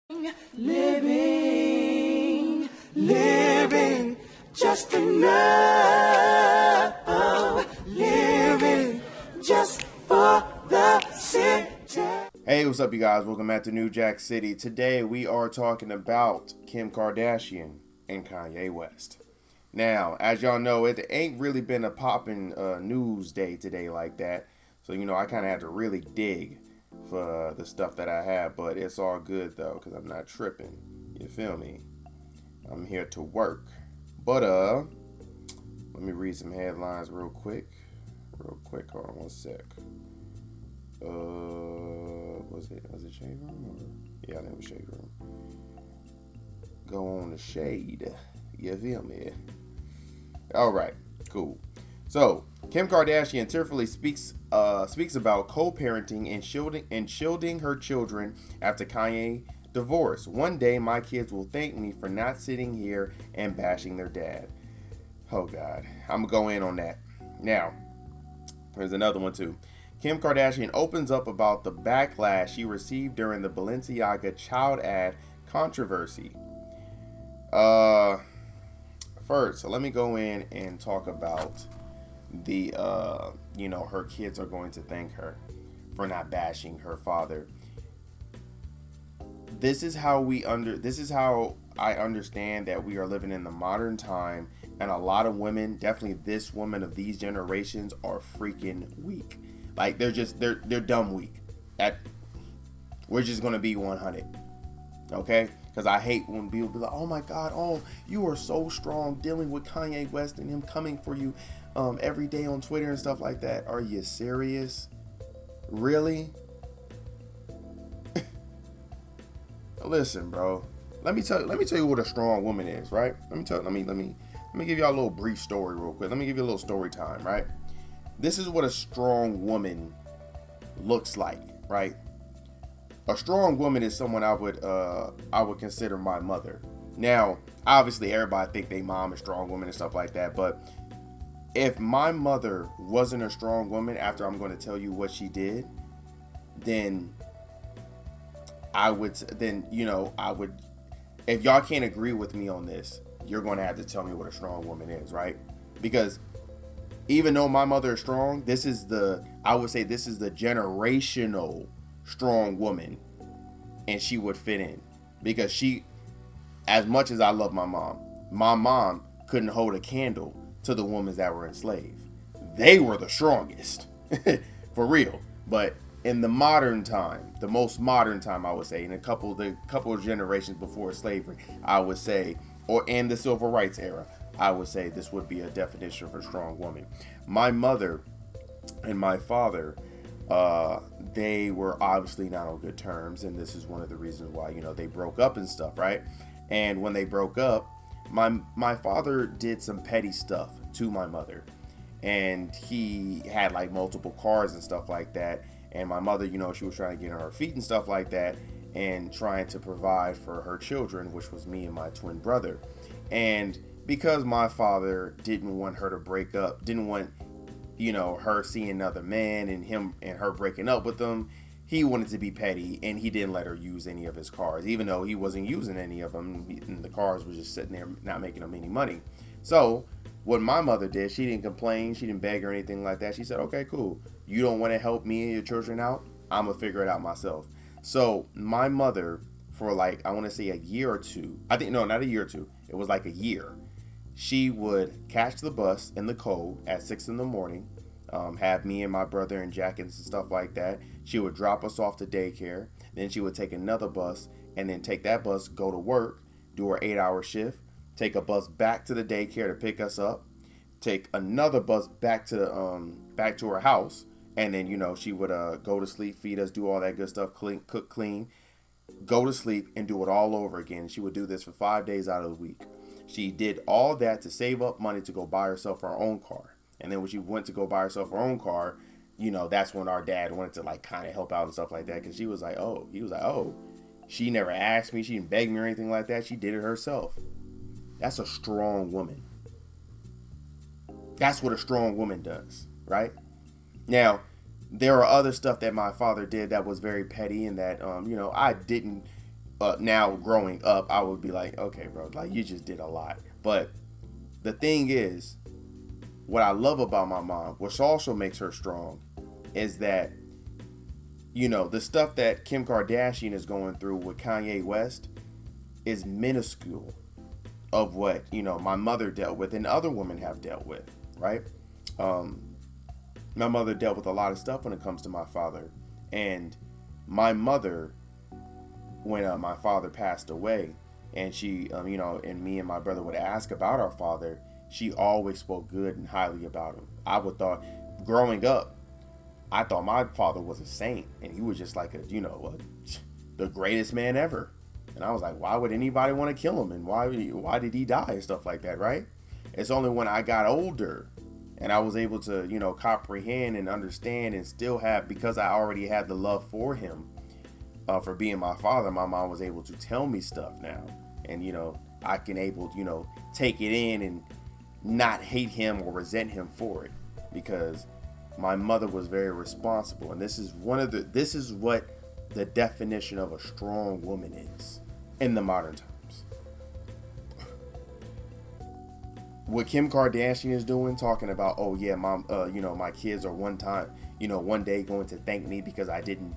Living just enough, living just for the city. Hey, what's up, you guys? Welcome back to New Jack City. Today we are talking about Kim Kardashian and Kanye West. Now, as y'all know, it ain't really been a poppin' news day today like that. So, I kind of had to really dig for the stuff that I have. But it's all good, though, because I'm not tripping. You feel me? I'm here to work. But, let me read some headlines real quick. Hold on one sec. Was it Shade Room? Yeah, I think it was Shade Room. Go on the shade. You feel me? Alright, cool. So, Kim Kardashian tearfully speaks about co-parenting and shielding her children after Kanye divorce. One day my kids will thank me for not sitting here and bashing their dad. Oh God. I'm gonna go in on that. Now, there's another one too. Kim Kardashian opens up about the backlash she received during the Balenciaga child ad controversy. First, so let me go in and talk about the her kids are going to thank her for not bashing her father. This is how I understand that we are living in the modern time, and a lot of women, definitely this woman of these generations, are freaking weak. Like they're dumb weak. We're just gonna be 100, okay? Because I hate when people be like, "Oh my God, oh you are so strong dealing with Kanye West and him coming for you every day on Twitter and stuff like that." Are you serious? Really? Listen, bro. Let me tell you what a strong woman is, right? Let me give y'all a little brief story real quick. Let me give you a little story time, right? This is what a strong woman looks like, right? A strong woman is someone I would consider my mother. Now, obviously, everybody think they mom is a strong woman and stuff like that, but if my mother wasn't a strong woman, after I'm going to tell you what she did, then I would. If y'all can't agree with me on this, you're going to have to tell me what a strong woman is, right? Because even though my mother is strong, I would say this is the generational strong woman, and she would fit in because as much as I love my mom couldn't hold a candle to the women that were enslaved. They were the strongest for real. But in the modern time, the most modern time, I would say, in a couple of generations before slavery, I would say, or in the civil rights era, I would say this would be a definition of a strong woman. My mother and my father, they were obviously not on good terms, and this is one of the reasons why they broke up and stuff, right? And when they broke up, my father did some petty stuff to my mother, and he had like multiple cars and stuff like that. And my mother, she was trying to get on her feet and stuff like that, and trying to provide for her children, which was me and my twin brother. And because my father didn't want her to break up, didn't want her seeing another man and him and her breaking up with them, he wanted to be petty, and he didn't let her use any of his cars, even though he wasn't using any of them, and the cars were just sitting there not making him any money. So what my mother did, she didn't complain, she didn't beg or anything like that. She said, "Okay, cool. You don't want to help me and your children out? I'm gonna figure it out myself." So my mother, for like, I want to say a year or two, I think, no, not a year or two, it was like a year, she would catch the bus in the cold at 6 in the morning, have me and my brother in jackets and stuff like that. She would drop us off to daycare. Then she would take another bus, and then take that bus, go to work, do her 8-hour shift, take a bus back to the daycare to pick us up, take another bus back to her house, and then she would go to sleep, feed us, do all that good stuff, cook, clean, go to sleep, and do it all over again. She would do this for 5 days out of the week. She did all that to save up money to go buy herself her own car. And then when she went to go buy herself her own car, that's when our dad wanted to like kind of help out and stuff like that, because he was like, oh, she never asked me, she didn't beg me or anything like that. She did it herself. That's a strong woman. That's what a strong woman does, right? Now, there are other stuff that my father did that was very petty, and that I didn't Now growing up, I would be like, okay, bro, like you just did a lot. But the thing is, what I love about my mom, which also makes her strong, is that, you know, the stuff that Kim Kardashian is going through with Kanye West is minuscule of what, you know, my mother dealt with and other women have dealt with, right? My mother dealt with a lot of stuff when it comes to my father. And my mother, when my father passed away, and she, you know, and me and my brother would ask about our father, she always spoke good and highly about him. I would thought, growing up, I thought my father was a saint, and he was just like a, you know, the greatest man ever. And I was like, why would anybody want to kill him, and why did he die and stuff like that, right? It's only when I got older and I was able to, you know, comprehend and understand and still have, because I already had the love for him, for being my father, my mom was able to tell me stuff now. And, you know, I can able to, you know, take it in and not hate him or resent him for it, because my mother was very responsible. And this is what the definition of a strong woman is in the modern times. What Kim Kardashian is doing, talking about, oh yeah, mom, you know, my kids are one day going to thank me because I didn't,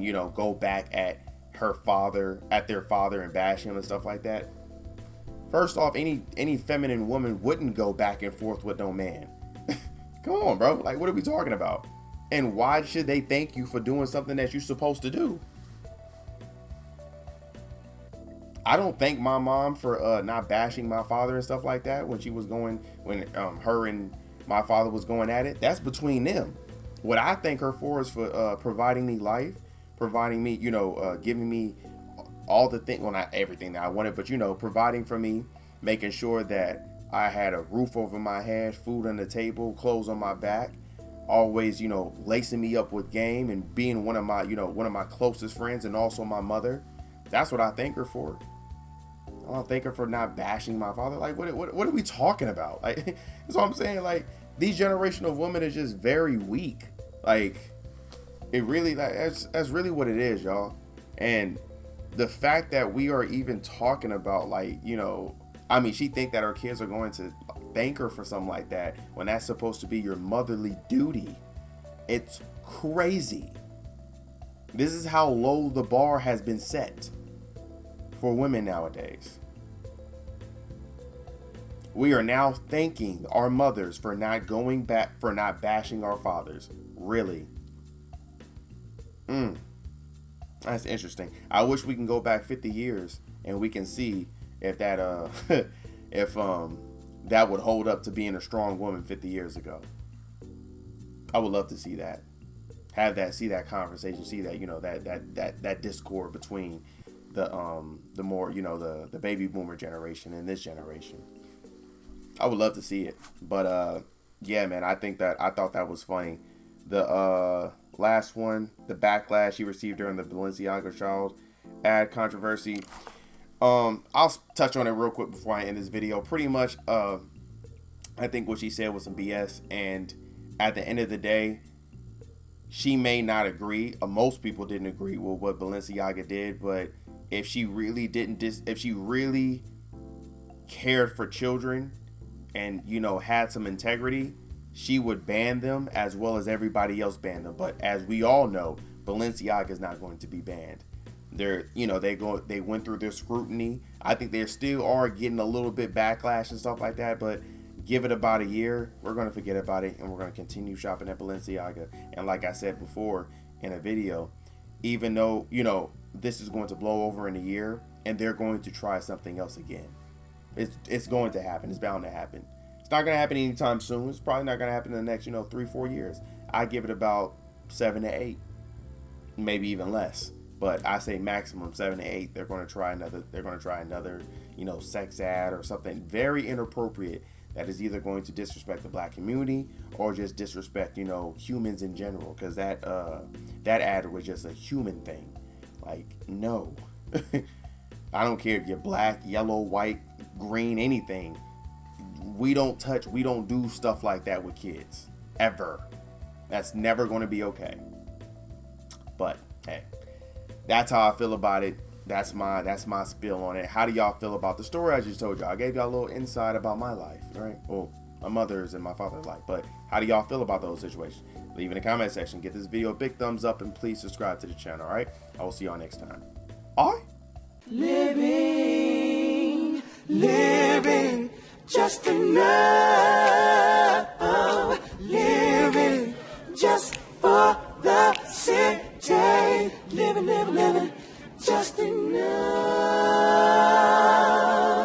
you know, go back at their father and bash him and stuff like that. First off, any feminine woman wouldn't go back and forth with no man. Come on, bro. Like, what are we talking about? And why should they thank you for doing something that you're supposed to do? I don't thank my mom for not bashing my father and stuff like that when her and my father was going at it. That's between them. What I thank her for is for providing me life, providing me, you know, giving me all the things, well, not everything that I wanted, but, you know, providing for me, making sure that I had a roof over my head, food on the table, clothes on my back, always, you know, lacing me up with game and being one of my closest friends, and also my mother. That's what I thank her for. I don't thank her for not bashing my father. Like, what are we talking about? Like, that's what I'm saying. Like, these generational women are just very weak. Like, it really, like, that's really what it is, y'all. And the fact that we are even talking about, like, you know, I mean, she think that her kids are going to thank her for something like that when that's supposed to be your motherly duty. It's crazy. This is how low the bar has been set for women nowadays. We are now thanking our mothers for not going back, for not bashing our fathers. Really? That's interesting. I wish we can go back 50 years and we can see if that if that would hold up to being a strong woman 50 years ago. I would love to see that. See that conversation, see that, you know, that discord between the more, you know, the baby boomer generation and this generation. I would love to see it. But yeah, man, I thought that was funny. The last one, the backlash he received during the Balenciaga child ad controversy. I'll touch on it real quick before I end this video. Pretty much, I think what she said was some BS, and at the end of the day, she may not agree. Most people didn't agree with what Balenciaga did, but if she really if she really cared for children and, you know, had some integrity, she would ban them as well as everybody else banned them. But as we all know, Balenciaga is not going to be banned. They went through their scrutiny. I think they still are getting a little bit backlash and stuff like that, but give it about a year, we're going to forget about it, and we're going to continue shopping at Balenciaga. And like I said before in a video, even though, you know, this is going to blow over in a year and they're going to try something else again. It's going to happen. It's bound to happen. It's not going to happen anytime soon. It's probably not going to happen in the next, 3-4 years. I give it about 7 to 8, maybe even less. But I say maximum 7 to 8. They're going to try another, sex ad or something very inappropriate that is either going to disrespect the black community or just disrespect, humans in general. Because that ad was just a human thing. Like, no. I don't care if you're black, yellow, white, green, anything. We don't do stuff like that with kids. Ever. That's never going to be okay. But, hey. that's how I feel about it. That's my spill on it. How do y'all feel about the story I just told y'all? I gave y'all a little insight about my life, right? Well, my mother's and my father's life. But how do y'all feel about those situations? Leave in the comment section. Get this video a big thumbs up and please subscribe to the channel, all right? I will see y'all next time. All right? Living, just enough. Living, just